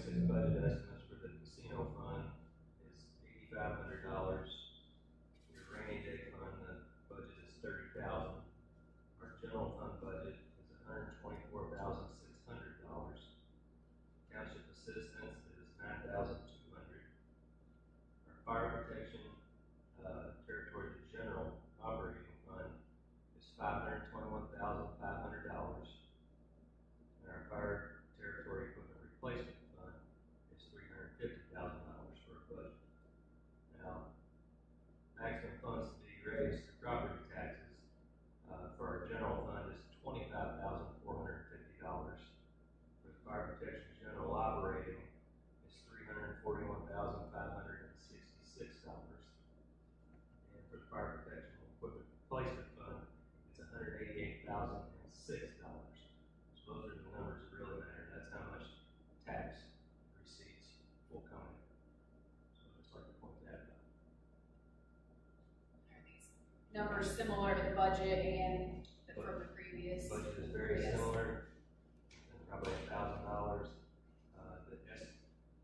2026 budget estimates for the casino fund is $8,500. Your rainy day fund, the budget is $30,000. Our general fund budget is $124,600. Township assistance is $9,200. Our fire protection territory, the general operating fund is $521,500. And our fire territory equipment replacement fund is $350,000 for a budget. Now, maximum funds to be raised through property taxes for our general fund is $25,450. For the fire protection general operating is $341,566. And for the fire protection equipment replacement fund, it's $188,006. So those are the numbers that really matter. That's how much tax receipts will come in. So I'd just like to point that out. Are these numbers similar to the budget and from the previous? The budget is very similar, and probably $1,000.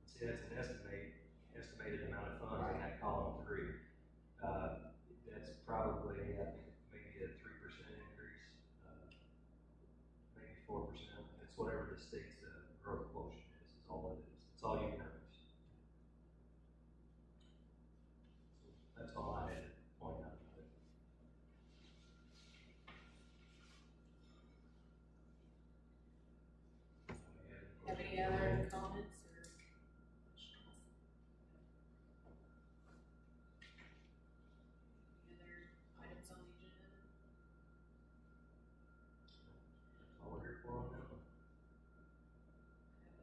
See, that's an estimated amount of funds in that column 3. That's probably, I think, maybe a 3% increase, maybe 4%. It's whatever the state's growth quotient is all it is. It's all you know. That's all I had to point out about it. Have any other comments or questions? Any other items on the agenda? That's all we're here for on that one.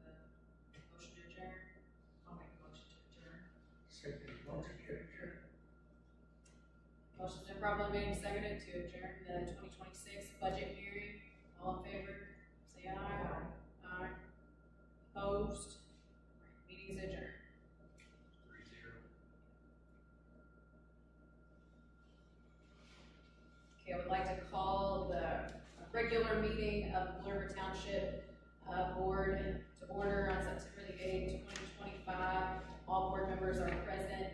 Have a motion to adjourn? I'll make a motion to adjourn. Second motion to adjourn. Motion's been properly made and seconded to adjourn the 2026 budget hearing. All in favor, say aye. Aye. Opposed? Meeting's adjourned. 3-0. Okay, I would like to call the regular meeting of Blue River Township Board to order on September the 8th, 2025. All board members are present.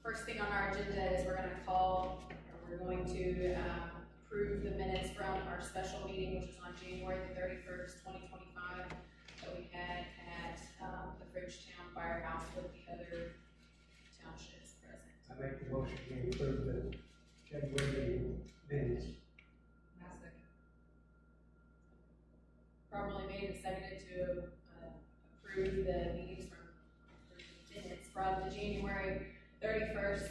First thing on our agenda is we're going to approve the minutes from our special meeting, which was on January the 31st, 2025, that we had at the Bridgetown Firehouse with the other townships present. I make the motion to approve the February minutes. I'll second. Properly made and seconded to approve the minutes from the January 31st,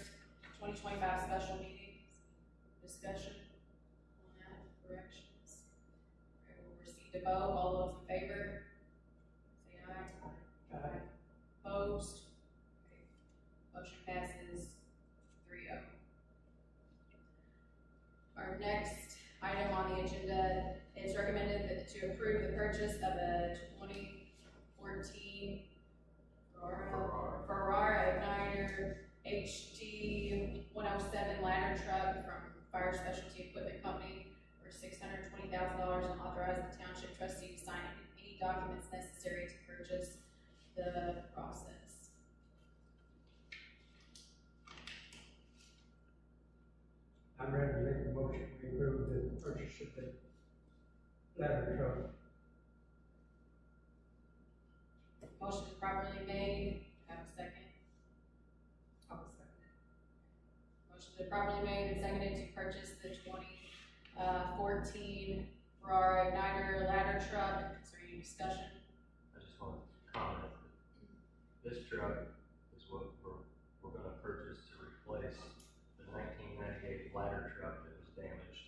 2025 special meeting. Discussion on that, corrections. All right, we'll proceed to vote. All those in favor, say aye. Aye. Opposed? Okay. Motion passes 3-0. Our next item on the agenda is recommended to approve the purchase of a 2014 Ferrara Igniter HD 107 ladder truck from Fire Specialty Equipment Company for $620,000 and authorize the township trustee to sign any documents necessary to purchase the process. I'm ready to make the motion to approve the purchase of the ladder truck. Motion is properly made. Have a second. I'll second it. Motion is properly made and seconded to purchase the 2014 Ferrari Igniter ladder truck. Is there any discussion? I just want to comment that this truck is what we're going to purchase to replace the 1998 ladder truck that was damaged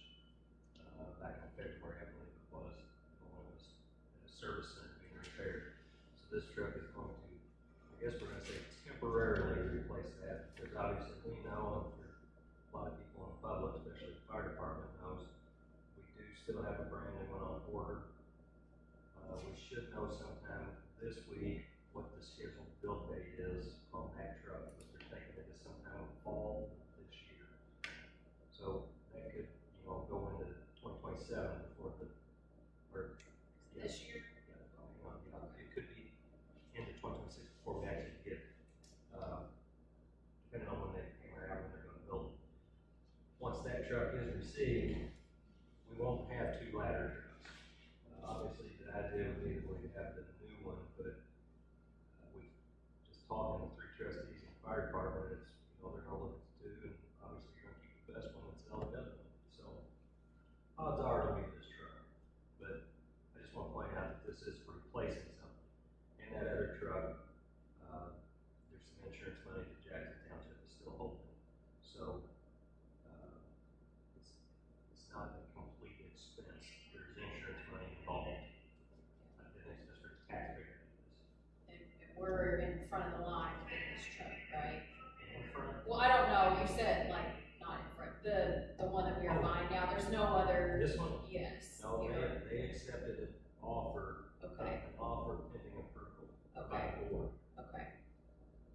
back in February, I believe it was, when it was at a service center being repaired. So this truck is going to, I guess we're going to say, temporarily replace that, because obviously we know, and for a lot of people in the public, especially the fire department knows, we do still have a brand new one on order. We should know sometime this week what the scheduled build date is on that truck, because they're taking it to sometime fall this year. So that could, go into 2027 before the, or This year? yeah, it have the new one, but we just talking to 3 trustees in the fire department, it's, they're gonna look at the 2, and obviously you're gonna keep the best one and sell the other one. So, odds are it'll be this truck, but I just wanna point out that this is replacing something. And that other truck, there's some insurance money that Jackson Township is still holding. So, it's not a complete expense. There's insurance money involved. And it's just for taxpayer. And we're in front of the line to get this truck, right? In front. Well, I don't know, you said like, not in front, the one that we are buying now, there's no other. This one? Yes. No, yeah. they accepted an offer. Okay. An offer pending approval. Okay. By the board. Okay.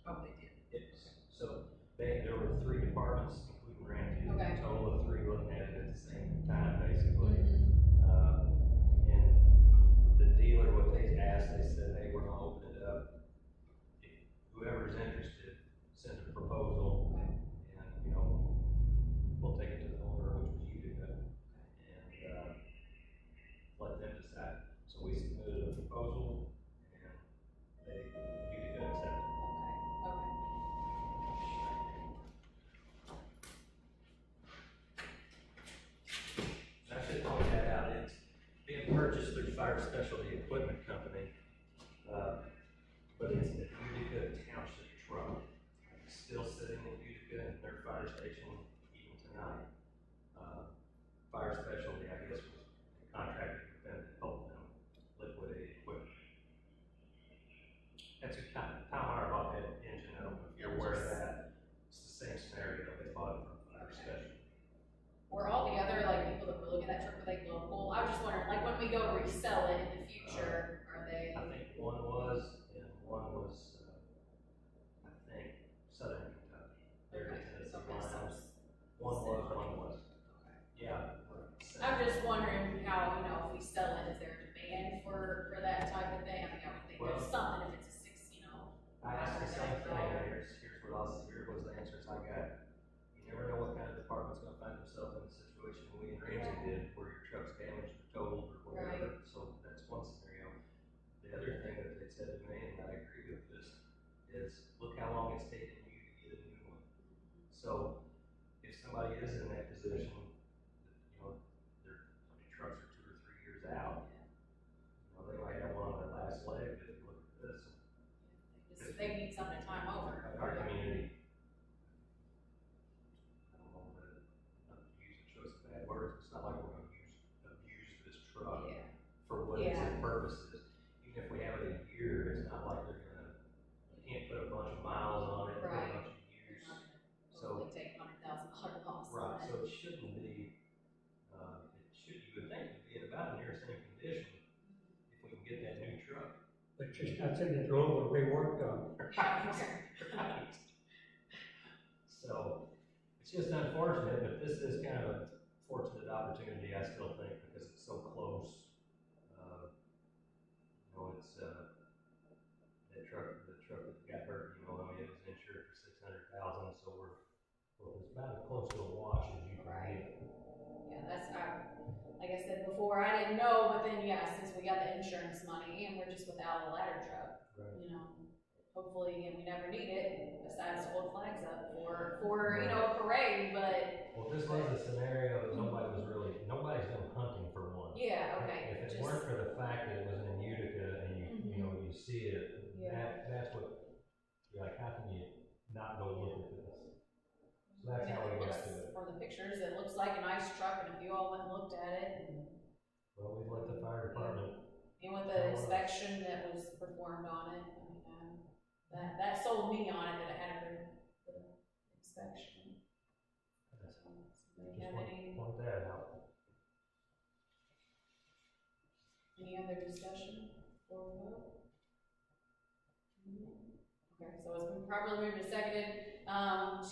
Oh, they did. Yes. So there were 3 departments, including Ramsey, Okay. a total of 3 looking at it at the same time, basically. Mm-hmm. And the dealer, what they asked, they said, hey, we're gonna open it up. If whoever's interested, send a proposal, Okay. and, we'll take it to the owner, which was Utica, and, let them decide. So we submitted a proposal, and Utica accepted. Okay. I should point that out, it's being purchased through Fire Specialty Equipment Company, but it's a Utica Township truck. It's still sitting in Utica in their fire station even tonight. Fire Specialty, I guess, was contracted with them to help them liquidate equipment. That's who Palmyra bought that engine, I don't know if you're aware of that. It's the same scenario, they bought it from Fire Specialty. Were all the other, like, people that were looking at that truck, were they local? I was just wondering, like, when we go to resell it in the future, are they? I think one was, and one was, I think, Southern Kentucky. They're Okay, Tennessee okay, lines. so- One was. Okay. Yeah. I'm just wondering how, if we sell it, is there a demand for that type of thing? I mean, I would think there's something if it's a I asked the same thing, and here was the answers I got. You never know what kind of department's gonna find themselves in a situation we and Ramsey did, where your truck's damaged or totaled or whatever, so that's one scenario. The other thing that they said to me, and I agree with this, is look how long it's taken you to get a new one. So, if somebody is in that position, their trucks are 2 or 3 years out, they might have one on their last leg, but if you look at this, they need some time over. our community, I don't know, not to use a choice of bad words, it's not like we're gonna abuse this truck Yeah. for what its purposes. Even if we have it a year, it's not like you can't put a bunch of miles on it, put a bunch of years. So, Hopefully take $100,000 loss right, on it. so it shouldn't be, you would think it'd be in about near the same condition if we can get that new truck. But just not sitting at the road where they work on. Right. So, it's just unfortunate, but this is kind of a fortunate opportunity, I still think, because it's so close. It's, the truck that got hurt, it was insured for $600,000, so it's about as close to a wash as you can get. Yeah, like I said before, I didn't know, but then, since we got the insurance money and we're just without a ladder truck, Right. hopefully, we never need it, besides to hold flags up for a parade, but. Well, this was a scenario that nobody's been hunting for one. Yeah, okay. If it weren't for the fact that it was in Utica and you see it, that's what, you're like, how can you not go look at this? So that's how we got to it. From the pictures, it looks like a nice truck, and if you all went and looked at it, Well, we let the fire department. and with the inspection that was performed on it, that sold me on it, that it had a good inspection. Just point that out. Any other discussion before we vote? Okay, so it's been properly moved and seconded,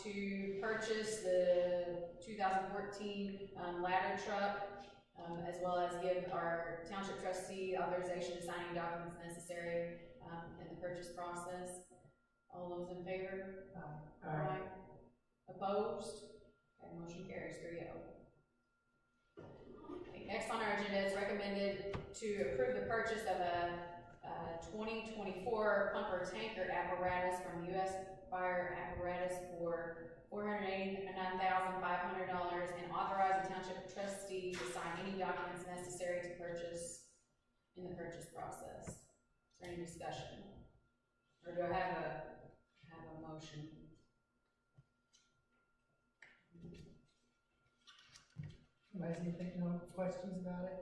to purchase the 2014, ladder truck, as well as give our township trustee authorization to sign any documents necessary, in the purchase process. All those in favor? Aye. Opposed? Okay, motion carries 3-0. Okay, next on our agenda is recommended to approve the purchase of a 2024 pumper tanker apparatus from US Fire Apparatus for $489,500, and authorize the township trustee to sign any documents necessary to purchase in the purchase process. Is there any discussion? Or do I have a motion? Anybody has anything, no questions about it?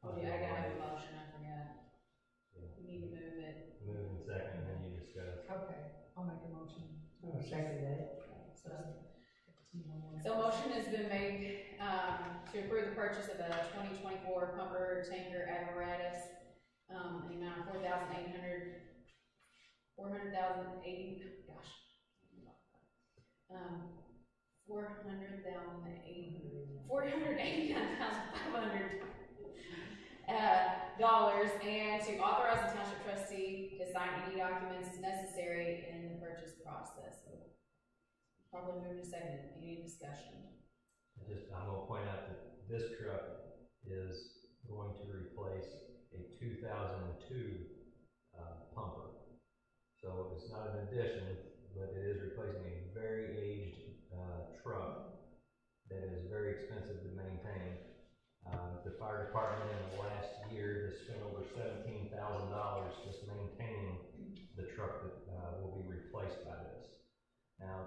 Oh, yeah, I gotta have a motion, I forgot. Yeah. We need to move it. Move in second, and then you discuss. Okay, I'll make a motion. I'll second that. So motion has been made, to approve the purchase of a 2024 pumper tanker apparatus, in the amount of $489,500, and to authorize the township trustee to sign any documents necessary in the purchase process. Probably moved to second. Any discussion? I'm gonna point out that this truck is going to replace a 2002 pumper. So it's not an addition, but it is replacing a very aged truck that is very expensive to maintain. The fire department in the last year has spent over $17,000 just maintaining the truck that will be replaced by this. Now,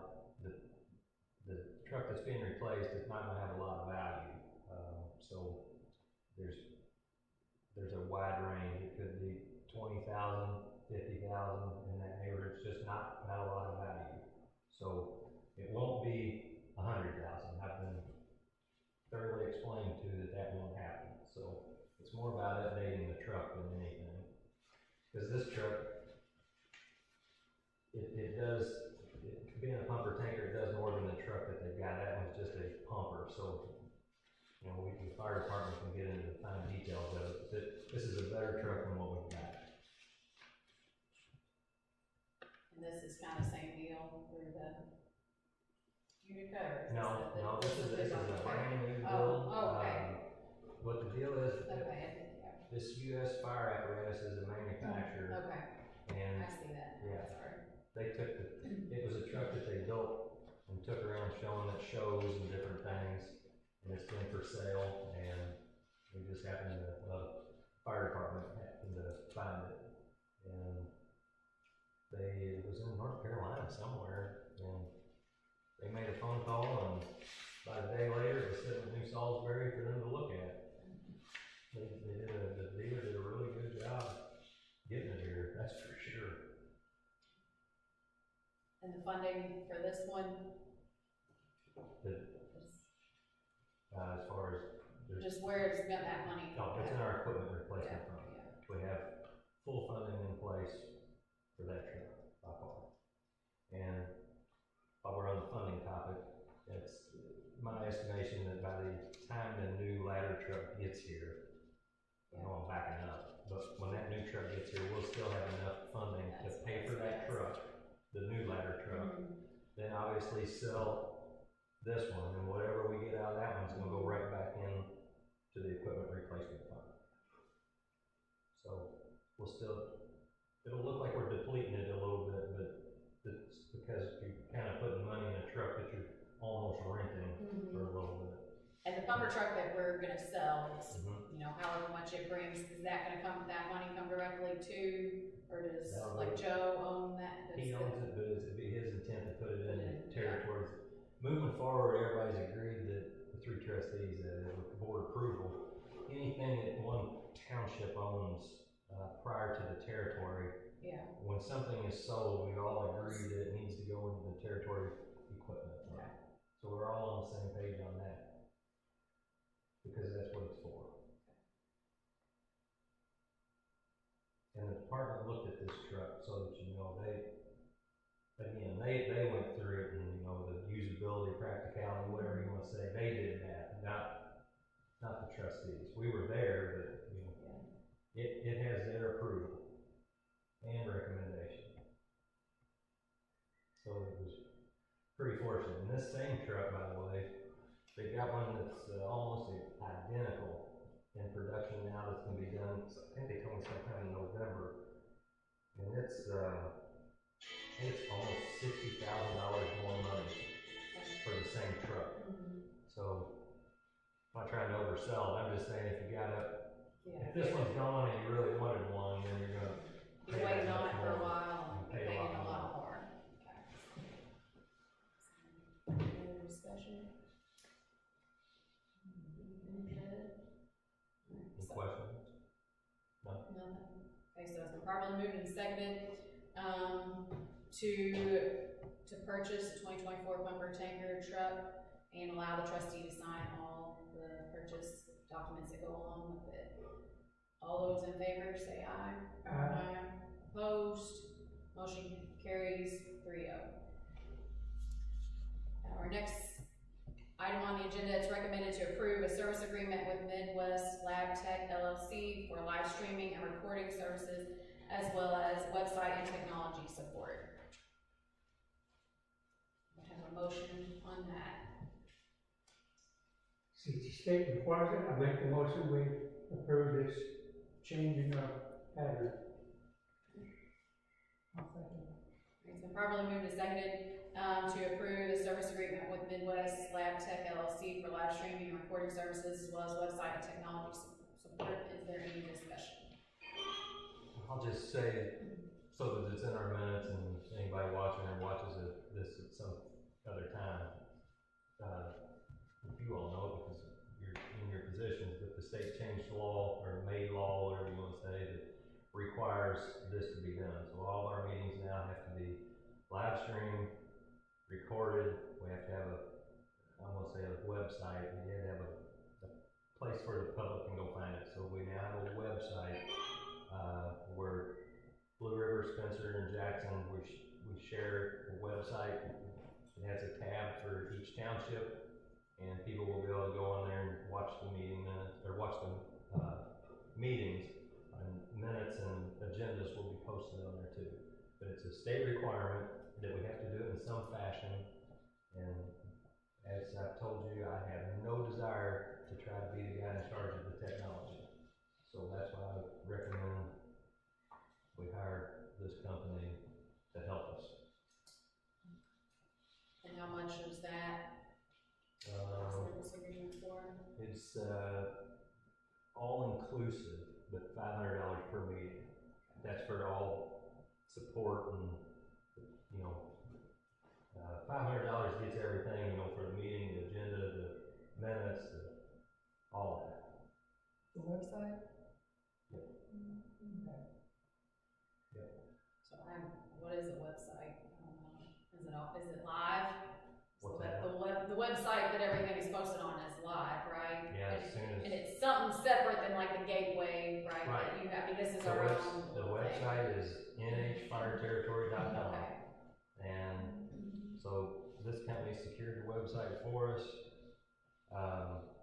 the truck that's being replaced is not going to have a lot of value. So there's a wide range. It could be 20,000, 50,000 in that neighborhood. It's just not a lot of value. So it won't be 100,000. I've been thoroughly explained to that won't happen. So it's more about updating the truck than anything. Because this truck, it does, being a pumper tanker, it does more than the truck that they've got. That one's just a pumper. So, you know, the fire department can get into the fine details of it. But this is a better truck than what we've got. And this is kind of same deal for the Utica? No, this is a brand new Oh, build. okay. What the deal is, Okay, this US Fire Apparatus is a manufacturer, okay, and I see that, Yeah. sorry. they took it was a truck that they built and took around showing at shows and different things, and it's been for sale, and we just happened to, fire department happened to find it, and it was in North Carolina somewhere, and they made a phone call, and about a day later, it was sitting in New Salisbury for them to look at. The dealer did a really good job getting it here, that's for sure. And the funding for this one? As far as Just where it's got that money? no, it's in our equipment replacement fund. Yeah. We have full funding in place for that truck by far. And while we're on the funding topic, it's my estimation that by the time the new ladder truck gets here, I know I'm backing up, but when that new truck gets here, we'll still have enough funding to pay for that truck, the new ladder truck. Then obviously sell this one, and whatever we get out of that one's gonna go right back in to the equipment replacement fund. So we'll still, it'll look like we're depleting it a little bit, but it's because you're kind of putting money in a truck that you're almost renting for a little bit. And the pumper truck that we're gonna sell is, you know, however much it brings, is that money come directly to, or does, like, Joe own that? He owns it, but it'd be his intent to put it in territories. Moving forward, everybody's agreed that the three trustees, with board approval, anything that one township owns, prior to the territory, Yeah, when something is sold, we all agree that it needs to go into the territory equipment fund. Okay. So we're all on the same page on that, because that's what it's for. And the department looked at this truck so that you know, they went through it, and you know, the usability, practicality, whatever you wanna say, they did that, not the trustees. We were there, but you know, it has their approval and recommendation. So it was pretty fortunate. And this same truck, by the way, they got one that's almost identical in production now, that's gonna be done, so I think they told me sometime in November. it's, I think it's almost $60,000 more money for the same truck. So, I'm not trying to oversell it, I'm just saying if you got if this one's gone and you really wanted one, then you're gonna You're pay waiting that on much it for a more. while, You and pay a paying lot a lot more. more. Okay. Any other discussion? Any questions? No? Nothing. Okay, so it's been properly moved and seconded, to purchase the 2024 bumper tanker truck and allow the trustee to sign all the purchase documents that go along with it. All those in favor say aye. Aye. Opposed, motion carries 3-0. Our next item on the agenda, it's recommended to approve a service agreement with Midwest Lab Tech LLC for live streaming and recording services, as well as website and technology support. I have a motion on that. Since the state requires it, I make the motion, we approve this change in our pattern. I'll second. It's been properly moved and seconded, to approve the service agreement with Midwest Lab Tech LLC for live streaming and recording services, as well as website and technology support. Is there any discussion? I'll just say, so that it's in our minutes and anybody watching or watches this at some other time, you all know because you're in your positions, but the state changed the law, or made law, whatever you want to say, that requires this to be done. So all of our meetings now have to be live streamed, recorded. We have to have I'm gonna say a website. We have to have a place where the public can go find it. So we now have a website where Blue River, Spencer, and Jackson, we share a website. It has a tab for each township, and people will be able to go on there and watch the meeting minutes, or watch the meetings, and minutes and agendas will be posted on there too. But it's a state requirement that we have to do it in some fashion, and as I've told you, I have no desire to try to be the guy in charge of the technology. So that's why I recommend we hire this company to help us. And how much is that? Service agreement for? It's all inclusive, but $500 per meeting. That's for all support and, you know, $500 gets everything, you know, for the meeting, the agenda, the minutes, all that. The website? Yep. Okay. Yep. So what is a website? Is it live? What's So that? the website that everything is posted on is live, right? Yeah, as soon as. And it's something separate than like the gateway, right? Right. That you have, this is So our it's, own. the little thing. website is nhfireterritory.com. Okay. And so this company secured the website for us.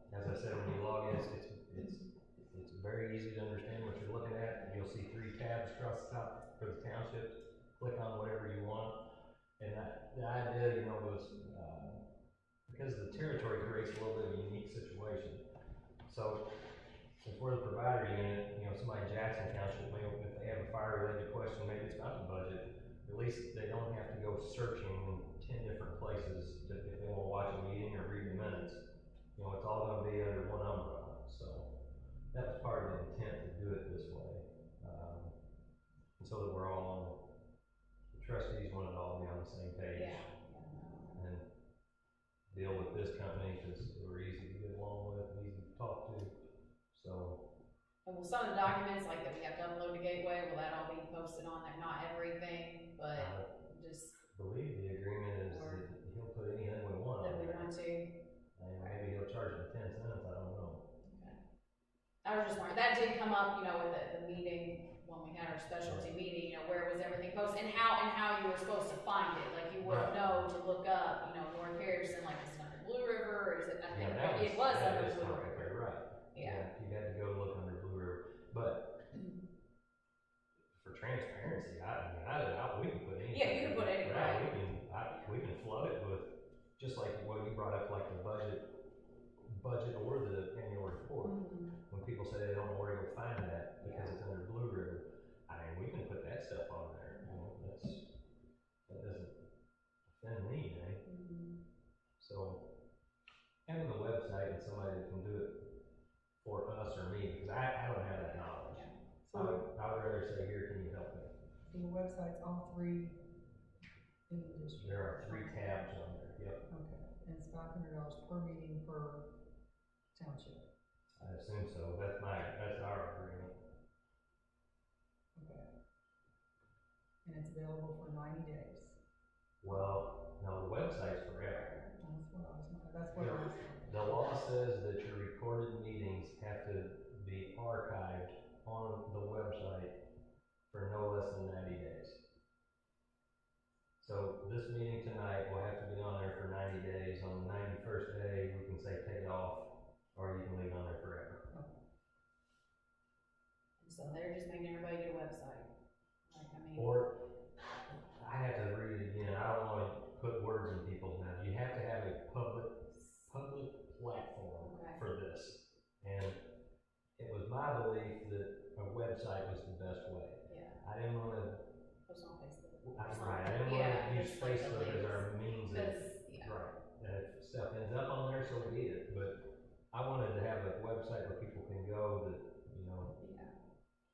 As I said, when you log in, it's very easy to understand what you're looking at. You'll see 3 tabs across the top for the township. Click on whatever you want. And the idea, you know, was because the territory creates a little bit of a unique situation. So since we're the provider unit, you know, somebody in Jackson Township may, if they have a fire-related question, maybe it's about the budget, at least they don't have to go searching in 10 different places if they want to watch a meeting or read the minutes. You know, it's all going to be under one umbrella. So that was part of the intent to do it this way, and so that we're all on. The trustees wanted to all be on the same page. Yeah. And deal with this company because they were easy to get along with and easy to talk to. So. And will some of the documents, like that we have to upload to Gateway, will that all be posted on there? Not everything, but just I believe the agreement is that he'll put anything we want that on we there. want to. And maybe he'll charge them 10 cents, I don't know. Okay. I was just wondering, that did come up, you know, with the meeting, when we had our specialty meeting, you know, where was everything posted, and how you were supposed to find it, like you wouldn't know to look up, you know, North Harrison, like is it under Blue River, or is it, I think it was that under is Blue correct, River. right. Yeah. You had to go look under Blue River, but for transparency, we can put anything. Yeah, you can put anything. Right, we can flood it with, just like what you brought up, like the budget or the annual report. When people say they don't know where to go find that because it's under Blue River, I mean, we can put that stuff on there. So the website's all three in the district? There are 3 tabs on there, yep. Okay, and it's $500 per meeting per township? I assume so, that's our agreement. Okay. And it's available for 90 days? Well, no, the website's forever. That's what I was. The law says that your recorded meetings have to be archived on the website for no less than 90 days. So this meeting tonight will have to be on there for 90 days. On the 91st day, we can say take it off, or you can leave it on there forever. So they're just making everybody get a website. Like, I mean. Or, I have to read it again, I don't wanna put words in people's mouths. You have to have a public platform Okay. for this. And it was my belief that a website was the best way. Yeah, I didn't wanna, post on Facebook. I didn't Yeah, wanna use just like the Facebook as links. our means of, Because, yeah, right. And if stuff ends up on there, so be it, but I wanted to have a website where people can go that, you know, yeah.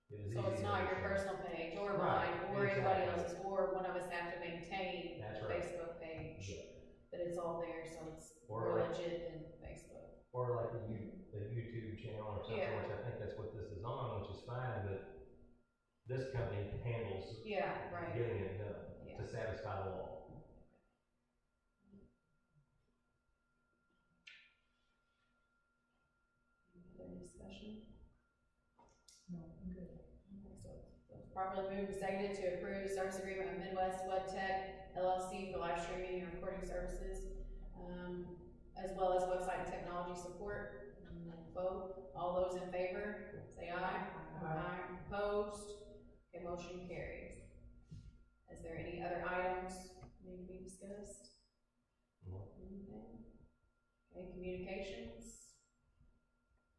it was easy. So it's to not your understand. personal page or Right, mine or anybody exactly. else's, or one of us have to maintain That's a right. Facebook page. Yeah. But it's all there, so it's Or more like- legit than Facebook. Or like a YouTube channel or something, Yeah. which I think that's what this is on, which is fine, but this company handles Yeah, right. getting it done Yeah. to satisfy the law. Any other discussion? No, I'm good. Okay, so it's properly moved and seconded to approve service agreement with Midwest Web Tech LLC for live streaming and recording services, as well as website and technology support. And then vote, all those in favor, say aye. Aye. Opposed? Okay, motion carries. Is there any other items need to be discussed? No. Anything? Okay, communications?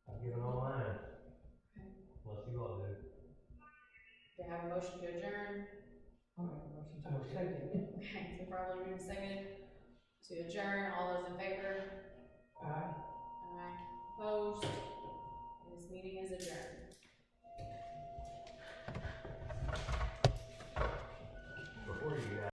I've given all mine, Okay. unless you all do. Do I have a motion to adjourn? I'll make a motion to Motion. adjourn. Okay, so probably moved and seconded to adjourn, all those in favor? Aye. Aye. Opposed?